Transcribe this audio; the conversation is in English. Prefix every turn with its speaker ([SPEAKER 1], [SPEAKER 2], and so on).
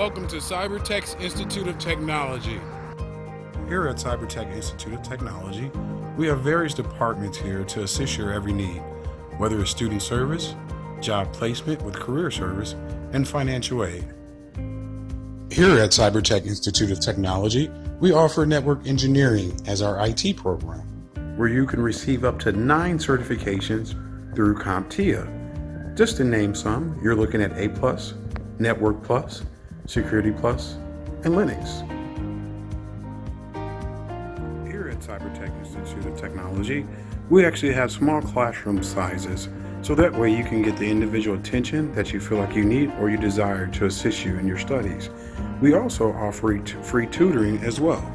[SPEAKER 1] welcome to CyberTex Institute of Technology.
[SPEAKER 2] Here at CyberTex Institute of Technology, we have various departments here to assist your every need, whether it's student service, job placement with career service, and financial aid. Here at CyberTex Institute of Technology, we offer network engineering as our IT program, where you can receive up to 9 certifications through CompTIA. Just to name some, you're looking at A+, Network Plus, Security Plus, and Linux. Here at CyberTex Institute of Technology, we actually have small classroom sizes, so that way you can get the individual attention that you feel like you need or you desire to assist you in your studies. We also offer free tutoring as well.